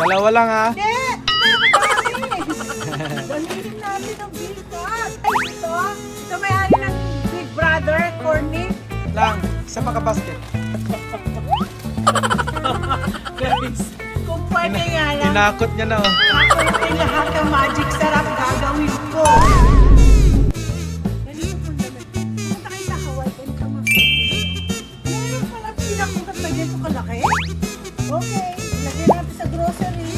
Dalawa lang ha. Hindi! Dalhin natin ang bigat. Ay, ito. Ito may-ari ng Big Brother, Corny. Lang, isa pa ka-basket. Guys, kung pwede nga lang, Tinakot niya na oh. ako yung lahat ng magic sarap gagawin ko. Pumunta kayo sa Hawaii, pwede ka meron pala pinakutat na ganito kalaki. Okay, lagyan natin sa grocery.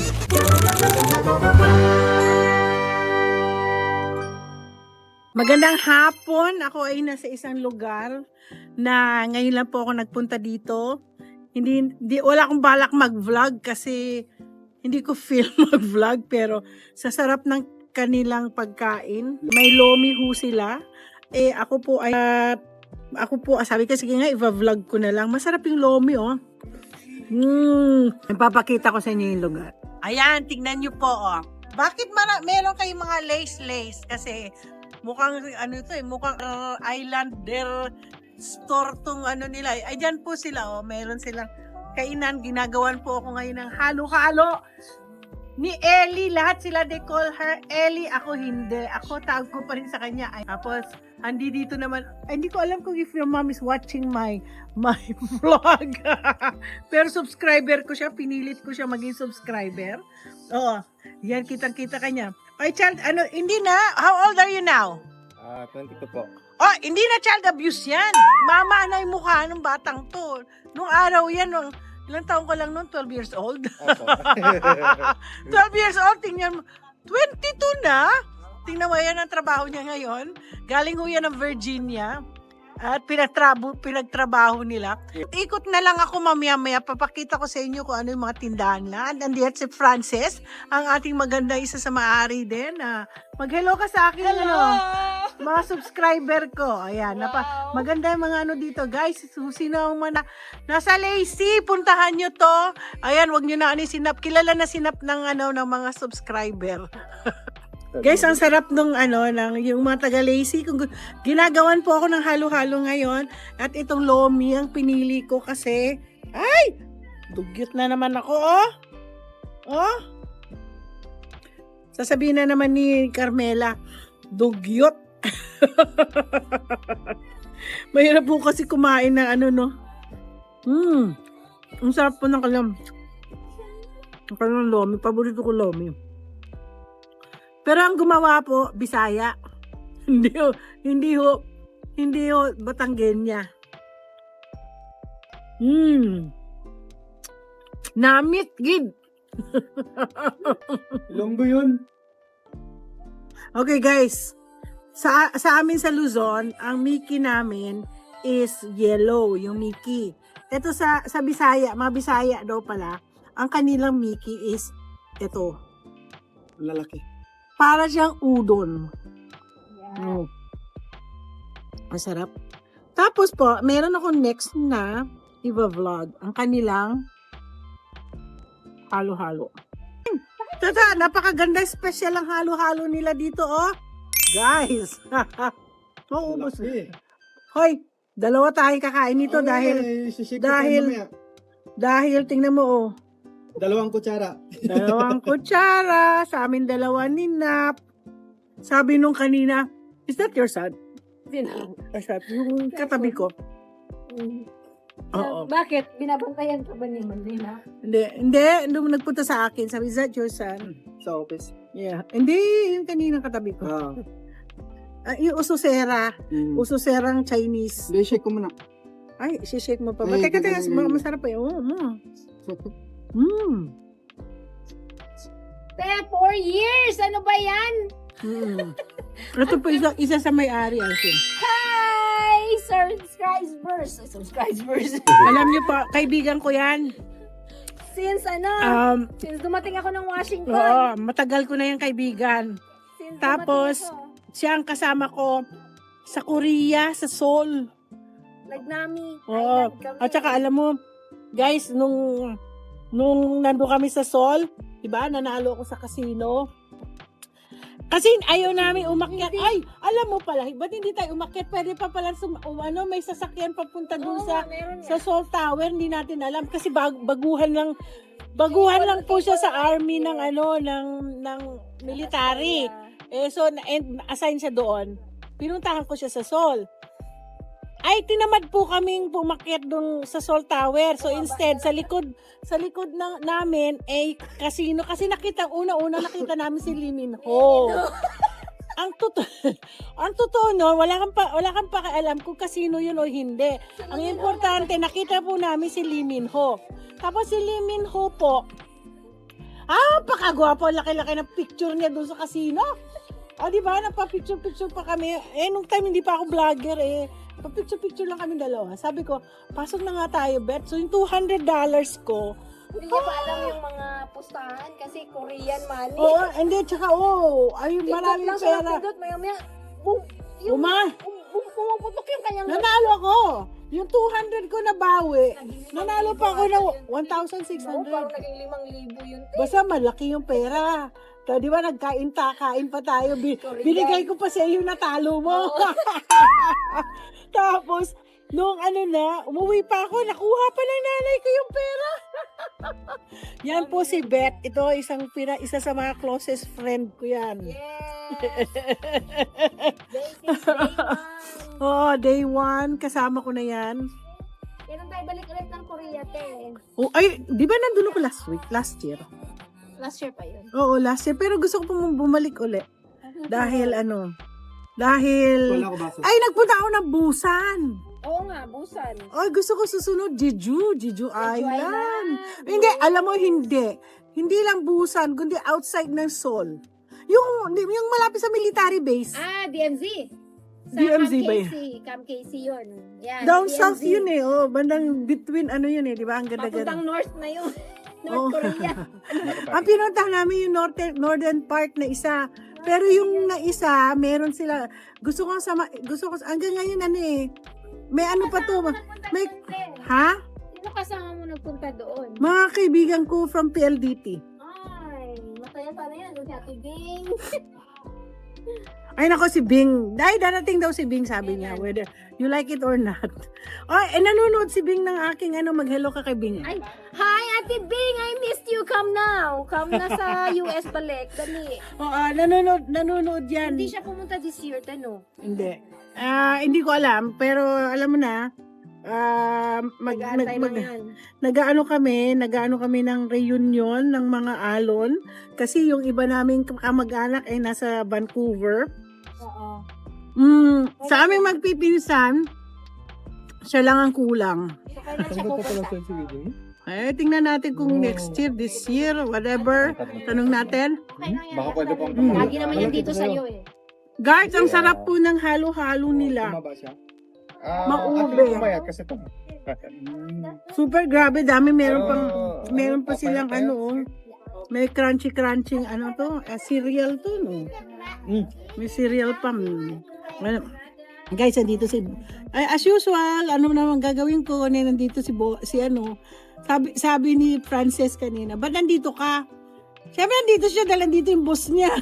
Magandang hapon. Ako ay nasa isang lugar na ngayon lang po ako nagpunta dito. Wala akong balak mag-vlog kasi hindi ko feel mag-vlog, pero sa sarap ng kanilang pagkain. May lomi ho sila. Ako po sabi ko sige nga i-vlog ko na lang. Masarap yung lomi oh. Papakita ko sa inyo yung lugar. Ayan, tingnan nyo po oh. Bakit meron kayong mga lace kasi mukhang mukhang islander store tong nila. Ay dyan po sila oh, meron silang kainan. Ginagawan po ako ngayon ng halo-halo ni Ellie. Lahat sila they call her Ellie. Ako hindi. Ako tawag ko pa rin sa kanya. Tapos dito naman, hindi ko alam kung if your mom is watching my vlog. Pero subscriber ko siya, pinilit ko siya maging subscriber. Oo. Yan, kitang-kita kanya. Ay, child, hindi na. How old are you now? 22 po. Oh, hindi na child abuse yan. Mama na yung mukha ng batang to. Nung araw yan, ilang taon ko lang noon, 12 years old. 12 years old, tingnan mo. 22 na. Tingnan mo yan ang trabaho niya ngayon. Galing ho yan ng Virginia. At pinagtrabaho nila. Ikot na lang ako mamaya-maya. Papakita ko sa inyo kung ano yung mga tindahan na. Nandiyan si Frances, ang ating maganda isa sa maaari din. Mag-hello ka sa akin. Hello! Mga subscriber ko. Ayan. Wow. Maganda yung mga dito. Guys, sino ang nasa Lacey. Puntahan nyo to. Ayan, wag nyo na sinap. Kilala na sinap ng ng mga subscriber. Guys, ang sarap nung yung mga taga Lacey. Ginagawan po ako ng halo-halo ngayon. At itong lomi ang pinili ko kasi, ay! Dugyot na naman ako, oh! Oh! Sasabihin na naman ni Carmela, dugyot. Mahirap po kasi kumain ng ang sarap po ng kalam. Ang kalam lomi. Paborito ko lomi. Pero ang gumawa po, Bisaya. Hindi ho Batanggenya. Namit gid. Ilonggo yun. Okay guys. Sa amin sa Luzon, ang Mickey namin is yellow, yung Mickey. Ito sa Bisaya, mga Bisaya daw pala, ang kanilang Mickey is ito. Lalaki. Para siyang udon. Yeah. Masarap. Tapos po, meron ako next na i-vlog. Ang kanilang halo-halo. Tata, napakaganda special ang halo-halo nila dito, oh. Guys. Maubos. Hoy, dalawa tayo kakain nito dahil tingnan mo, oh. Dalawang kutsara. Dalawang kutsara, sa amin dalawa ni Nap. Sabi nung kanina, is that your son? Or that, yung katabi ko. Oo. Bakit? Binabantayan ka ba ni Mandela? Hindi, nagpunta sa akin. Sabi, is that your son? Sa office. Yeah. Hindi, yung kanina katabi ko. Yung ususera. Ususerang Chinese. Hindi, shake ko muna. Ay, shake mo pa ba? Ay, Teka, ganyan. masarap pa yun. Te, 4 years! Ano ba yan? Ito po isa sa may-ari. Hi! Subscribers! Alam niyo po, kaibigan ko yan. Since since dumating ako ng Washington. Oo, matagal ko na yung kaibigan. Since Tapos, dumating ako. siya ang kasama ko sa Korea, sa Seoul. Nagnami. Oo. Island kami. At saka alam mo, guys, nung nando kami sa Seoul, diba, nanalo ako sa casino. Kasi ayaw namin umakyat. Ay, alam mo pala, ba't hindi tayo umakyat? Pwede pa pala, may sasakyan papunta dun Oo, sa meron sa yan. Seoul Tower. Hindi natin alam kasi baguhan ng Baguhan lang po siya sa army ng ng military. So assign siya doon. Pinuntahan ko siya sa Seoul. Ay, tinamad po kaming pumakyat doon sa Seoul Tower. So instead, sa likod namin, casino. Kasi una-una nakita namin si Lee Min Ho. Ang totoo no, wala kang pakialam kung casino yun o hindi. Ang importante, nakita po namin si Lee Min Ho. Tapos si Lee Min Ho po, pakagwapo, laki-laki ng picture niya doon sa casino. O, di ba? Nagpa-picture pa kami. Nung time hindi pa ako vlogger Pa-picture lang kami dalawa. Sabi ko, pasok na nga tayo, Bet. So, yung $200 ko. Hindi niya pa alam yung mga pustahan kasi Korean money. Oo, hindi. Tsaka, ay, maraming pera. Maya-maya, pumuputok yung kanyang... Nanalo ako. Yung 200 ko nabawi. Nanalo pa ako ng 1,600. Parang naging 5,000 yun. Basta malaki yung pera. Kaya di ba kain pa tayo. Binigay ko pa sa iyo natalo mo. Tapos, nung umuwi pa ako, nakuha pa ng nanay ko yung pera. Yan po si Beth. Ito, isa sa mga closest friend ko yan. Yes! Day one. Kasama ko na yan. Kailan tayo balik ulit ng Korea, te? Di ba nandun ako last year? Last year pa yun. Oo, last year. Pero gusto ko pong bumalik ulit. Dahil Wala ko basa. ay, nagpunta ako ng Busan. Oo nga, Busan. Ay, gusto ko susunod, Jeju Island. Island. Hindi, alam mo, hindi. Hindi lang Busan, kundi outside ng Seoul. Yung malapit sa military base. DMZ. Sa DMZ ba yun? Camp Casey yun. Yan, Down DMZ. south yun bandang between yun di ba? Ang ganda-ganda. Papuntang north na yun. North Korea. Ang pinuntahan namin yung northern part na isa. Pero yung na isa, meron sila. Gusto ko hanggang ngayon may pa to. May, ha? Sino kasama mo nagpunta doon? Mga kaibigan ko from PLDT. Ay, masaya sana yan. Si Ate Bing. Ay nako, si Bing. Darating daw si Bing, sabi niya. Whether you like it or not. Nanonood si Bing ng aking mag-hello ka kay Bing. Ay, hi Ate Bing, I missed you. Come now. Come na sa US balik. Dali. Nanonood yan. Hindi siya pumunta this year, Tano. Hindi. Hindi ko alam. Pero alam mo na, Mag-aantay lang yan. nag-ano kami ng reunion ng mga alon. Kasi yung iba naming kamag-anak ay nasa Vancouver. Oo. Sa aming magpipinsan, siya lang ang kulang. So, kailan siya Sagot ko pala pupunta? sa video. Tingnan natin kung next year, this year, whatever. Tanong natin. Baka pwede pang Lagi naman yan dito sa'yo eh. Guys, ang sarap po ng halo-halo nila. Tumaba siya. Maube. Actually, pumayat kasi ito. Super grabe, dami. Meron pa silang may crunchy-crunching cereal to, no? May cereal pa. Guys, nandito as usual, ano naman gagawin ko, nandito sabi ni Frances kanina, ba't nandito ka? Siyempre nandito siya dahil nandito yung boss niya.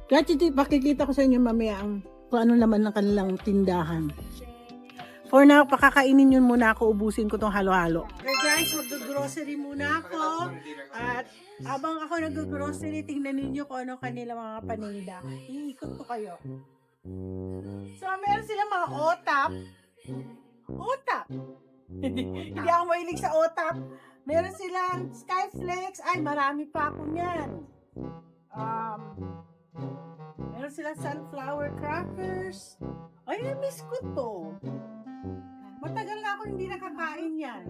Guys, pakikita ko sa inyo mamaya kung ano naman ng kanilang tindahan. For now, pakakainin yun muna ako, ubusin ko tong halo-halo. Okay guys, mag-grocery muna ako. At habang ako nag-grocery, tingnan ninyo kung ano kanila mga paninda. Iikot ko kayo. So, meron silang mga otap. Hindi ako mahilig sa otap. Meron silang skyflakes. Ay, marami pa ako niyan. Meron silang sunflower crackers. Ay, na-miss ko to. Matagal na ako hindi nakakain yan.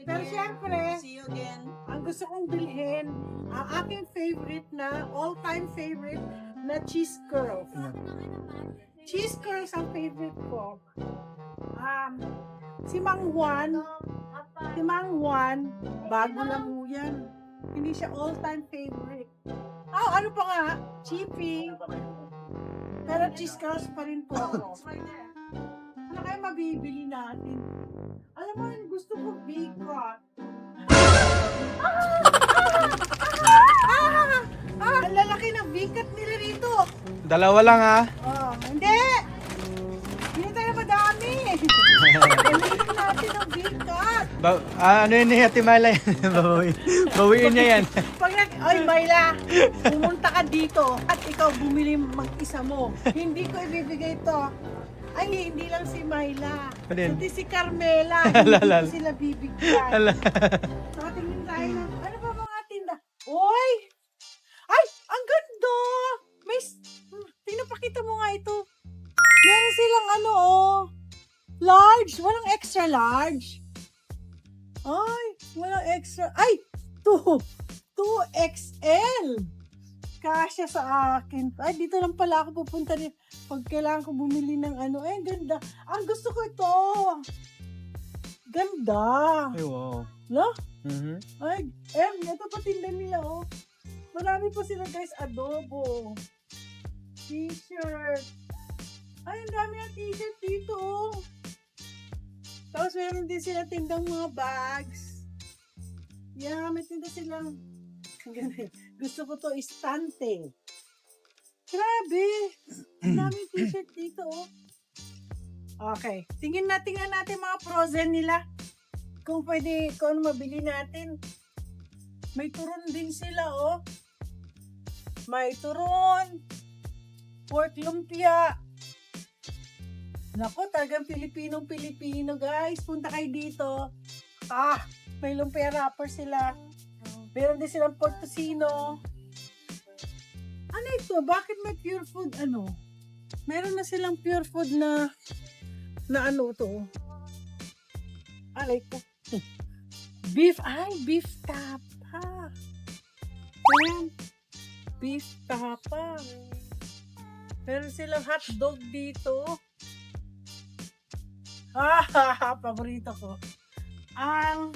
Pero syempre, see you again. Ang gusto kong bilhin, ang aking favorite all-time favorite na cheese curls. Cheese curls ang favorite ko. Si Mang Juan, bago lang mo yan. Hindi siya all-time favorite. Ano pa nga? Cheapy. Pero cheese curls pa rin po ako. Ano kaya mabibili natin? Alam mo, gusto ko big cut. Ang lalaki ng big cut nila rito. Dalawa lang Hindi! Hindi tayo madami. Piliin natin bigat. Ano yun ni Ate Mala yan? Bawiin niya yan. Pag ay Myla, pumunta ka dito at ikaw bumili mag-isa mo. Hindi ko ibibigay to. Ay, hindi lang si Myla. Ano yun? Pati si Carmela. Hindi ko sila bibigyan. Ala. So, tingin tayo ng, ano ba mga tinda? Oy! Ay, ang ganda! May, tingnan, pakita mo nga ito. Meron silang ano, oh. Large. Walang extra large. Ay, walang extra. Ay, 2XL. Kasya sa akin. Ay, dito lang pala ako pupunta rin. Pag kailangan ko bumili ng ano. Eh, ganda. Ang gusto ko ito. Ganda. Ay, wow. No? Mhm. Ay, ito pa tinda nila, oh. Marami pa sila, guys. Adobo. T-shirt. Ay, ang dami ng t-shirt dito, oh. Tapos meron din sila tindang mga bags. Yeah, may tinda silang gusto ko to istante. Grabe. Ang daming t-shirt dito, oh. Okay. Tingnan natin mga frozen nila. Kung pwede, kung ano mabili natin. May turon din sila, oh. May turon. Pork lumpia. Naku, talagang Pilipinong-Pilipino, guys. Punta kayo dito. May lumpia wrapper sila. Meron din silang pork tocino. Ano ito? Bakit may pure food? Ano? Meron na silang pure food na ano to? Alay ko. Beef. Ay, beef tapa. Ayan. Beef tapa. Meron silang hotdog dito. Paborito ko. Ang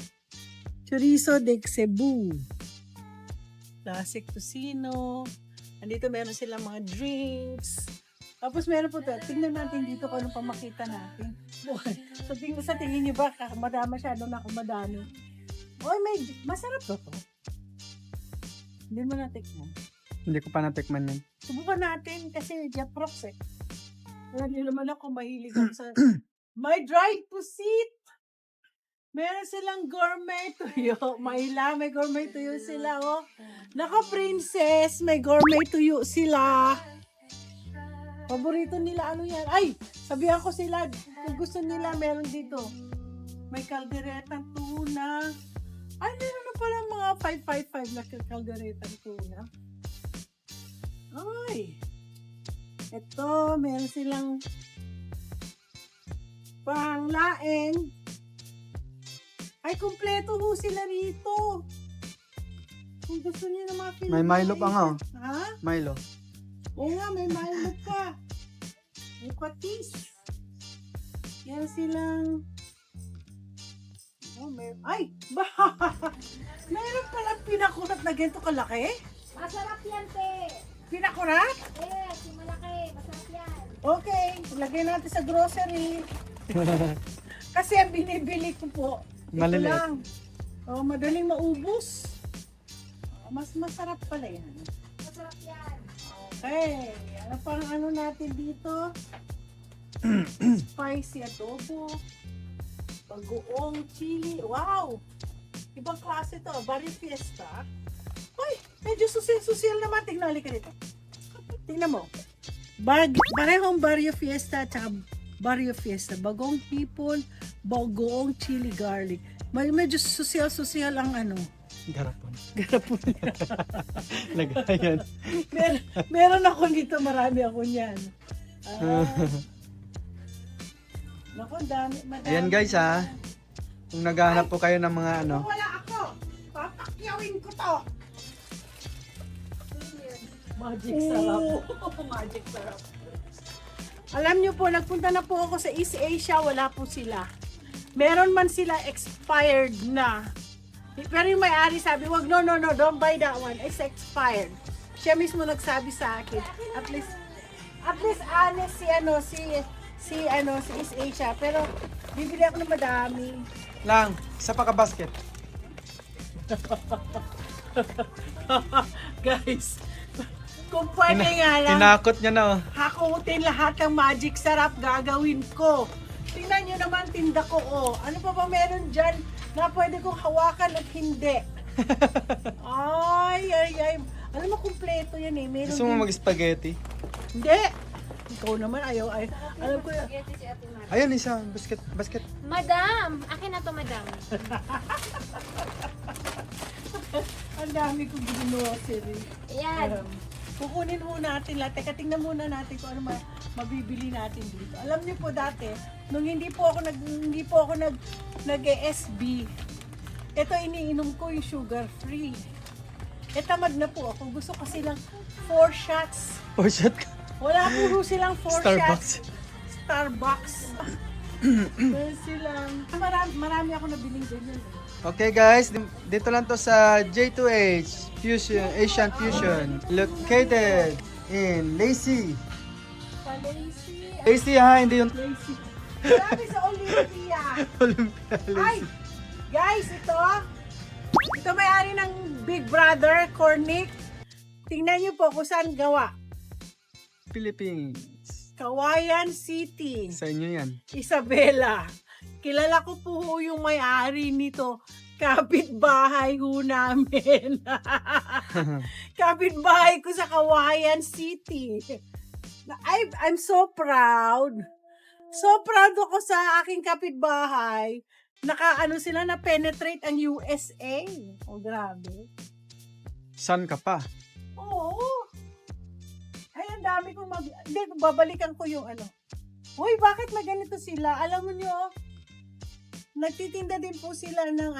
chorizo de Cebu. Classic tocino. Andito meron silang mga drinks. Tapos meron po ito. Tingnan natin dito kung anong pamakita natin. Sa tingin nyo ba, masyado na kumadami. Oy, masarap to. Hindi mo natikman. Hindi ko pa natikman yun. Subukan natin kasi Japrox eh. Alam niyo naman ako mahilig ako sa may dried pusit. Meron silang gourmet tuyo. Maila, may gourmet tuyo sila, oh. Naka-princess, may gourmet tuyo sila. Paborito nila, ano yan? Ay, sabihan ko sila, kung gusto nila, meron dito. May kalderetang tuna. Ay, meron na pala mga 555 na kalderetang tuna. Ay, ito, meron silang panglaeng. Ay, kumpleto ho sila rito. Kung gusto niyo ng mga Filipino. May Milo pa nga, oh. Ha? Milo. Oo nga, may Milo ka. May patis. Meron silang ay! Meron palang pinakurat na ganito kalaki? Masarap yan, te. Pinakurat? Yes, yung malaki. Masarap yan. Okay, lagay natin sa grocery. Kasi ang binibili ko po, ito Maliliit. lang. Madaling maubos. Mas masarap pala yan. Masarap yan. Okay, ano pang ano natin dito? Spicy adobo. Bagoong chili. Wow! Ibang klase to. Barrio Fiesta. Ay, medyo susil naman. Tingnan, halika dito. Tingnan mo. Parehong Barrio Fiesta at Barrio Fiesta. Bagong hipon, bagoong chili garlic. Medyo social ang ano. Garapon. Garapon. Lagayan. Meron ako dito, marami ako niyan. Naku, madami. Ayan guys ha. Kung naghahanap po kayo ng mga ano. Kung wala ako, papakyawin ko to. Magic sarap. Magic sarap. Alam nyo po, nagpunta na po ako sa East Asia, wala po sila. Meron man sila expired na. Pero yung may-ari sabi, wag, no, don't buy that one. It's expired. Siya mismo nagsabi sa akin. At least honest si East Asia. Pero bibili ako ng madami. Lang, isa pa ka basket. Guys, kung pwede nga lang, Tinakot niya na oh. hakutin lahat ng magic sarap gagawin ko. Tingnan nyo naman tinda ko, oh. Ano pa ba meron dyan na pwede kong hawakan at hindi? Ay. Alam mo, kumpleto yan eh. Meron Gusto mo din- mag-spaghetti? Hindi. Ikaw naman, ayaw. Alam ko yan. Ayun, isa. Basket. Madam! Akin na to, madam. Ang dami kong ginawa, Siri. Ayan. Kukunin muna natin lahat. Teka, tingnan muna natin kung ano mabibili natin dito. Alam niyo po dati, nung hindi po ako nag-SB, ito iniinom ko yung sugar free. Tamad na po ako. Gusto ko silang 4 shots. Or shot ka. Wala po silang 4 Starbucks. shots. Starbucks. Meron silang... Marami ako nabiling ganyan. Okay guys, dito lang to sa J2H Fusion, Asian Fusion. Located in Lacey. Sa Lazy. Lacey ha, hindi yung Lazy. Marami sa Olympia. Olympia Ay! Lacey. Guys, ito may-ari ng Big Brother, Cornick. Tingnan niyo po kung saan gawa. Philippines. Kawayan City. Sa inyo yan. Isabela. Kilala ko po yung may-ari nito. Kapitbahay ho namin. Kapitbahay ko sa Kawayan City. I'm so proud. So proud ako sa aking kapitbahay. Sila na penetrate ang USA. Oh, grabe. San ka pa? Oo. Ay, ang dami kong Hindi, babalikan ko yung ano. Uy, bakit may ganito sila? Alam mo nyo, nagtitinda din po sila ng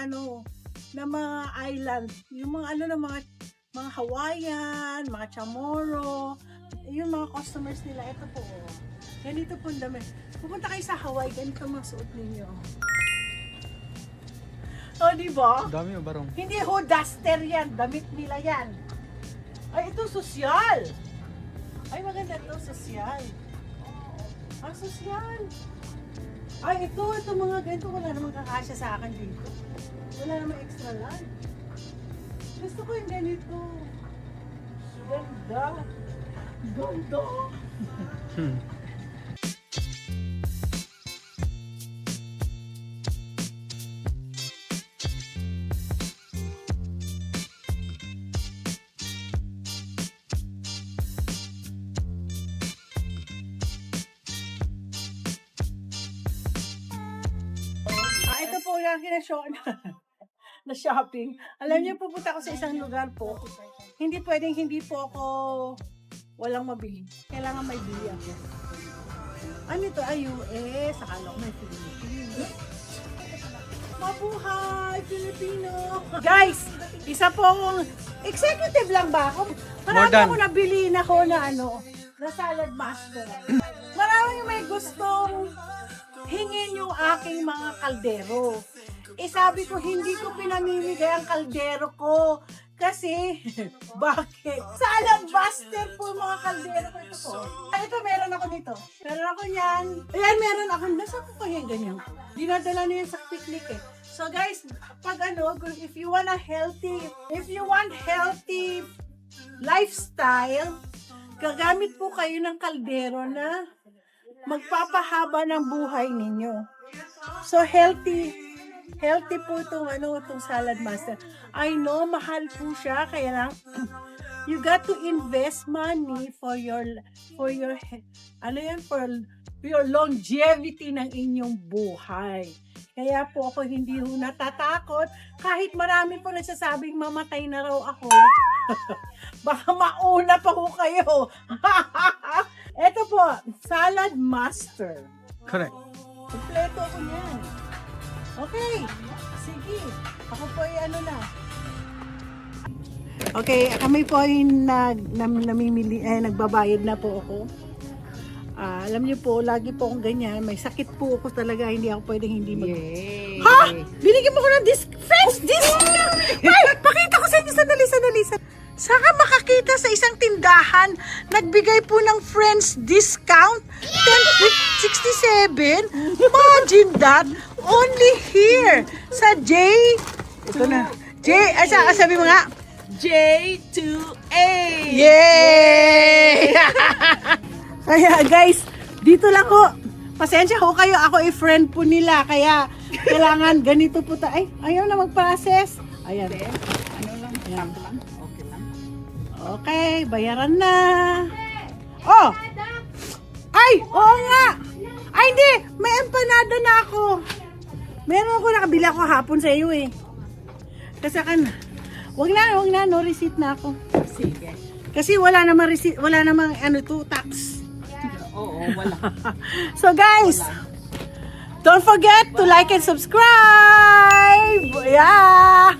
ng mga island. Yung mga ng mga Hawaiian, mga Chamorro. Yung mga customers nila, ito po. Ganito po ang dami. Pupunta kayo sa Hawaii, ganito mga suot ninyo. O, diba? Dami o barong? Hindi ho, duster yan. Damit nila yan. Ay, ito, sosyal. Ay, maganda ito, sosyal. Ang sosyal. Ay, ito mga ganito. Wala namang kakasya sa akin dito. Wala namang extra large. Gusto ko yung ganito. Ganda. Ganda. Ito po yung na shopping. Alam niyo, pupunta ako sa isang lugar po. Hindi pwedeng hindi po ako walang mabili. Kailangan may bili ako. Ano ito? Ay, US. Akala ko may Filipino. Mabuhay, Filipino! Guys, isa pong executive lang ba ako? Marami More than. ako nabili na ko na na salad master. Marami yung may gustong hingin yung aking mga kaldero. Sabi ko, hindi ko pinamimigay ang kaldero ko. Kasi, bakit? Salad buster po yung mga kaldero ko. Ito po. Ito, meron ako nito. Meron ako niyan. Ayan, meron ako. Nasa ko pa yan ganyan. Dinadala niya sa picnic eh. So guys, pag if you want healthy lifestyle, gagamit po kayo ng kaldero na magpapahaba ng buhay ninyo. So healthy po itong salad master. I know, mahal po siya, kaya lang, you got to invest money for your longevity ng inyong buhay. Kaya po ako hindi ho natatakot, kahit marami po nagsasabing mamatay na raw ako, baka mauna pa ko kayo. Ito po, salad master. Correct. Kompleto ako yan. Okay, sige. Ako po ay na. Okay, kami po ay nagbabayad na po ako. Alam niyo po, lagi po akong ganyan. May sakit po ako talaga. Hindi ako pwedeng hindi Ha? Binigyan mo ko ng Friends discount! Ay, pakita ko sa inyo. Sandali. Saka makakita sa isang tindahan, nagbigay po ng Friends discount, 10.67. Imagine that, only here sa ito na. Sabi mo nga, J2A! yay! Kaya guys, dito lang ko. Pasensya ho kayo, ako friend po nila. Kaya kailangan ganito po Ay, ayaw na mag-process. Ayan. Ano lang, Ayan. lang. Okay lang. Okay, bayaran na. Oh! Ay, oo nga! Ay, hindi! May empanada na ako. Meron ako, nakabili ako hapon sa iyo eh. Kasi wag na, no receipt na ako. Sige. Kasi wala namang receipt, wala namang tax. Oo, wala. So guys, don't forget to like and subscribe! Yeah!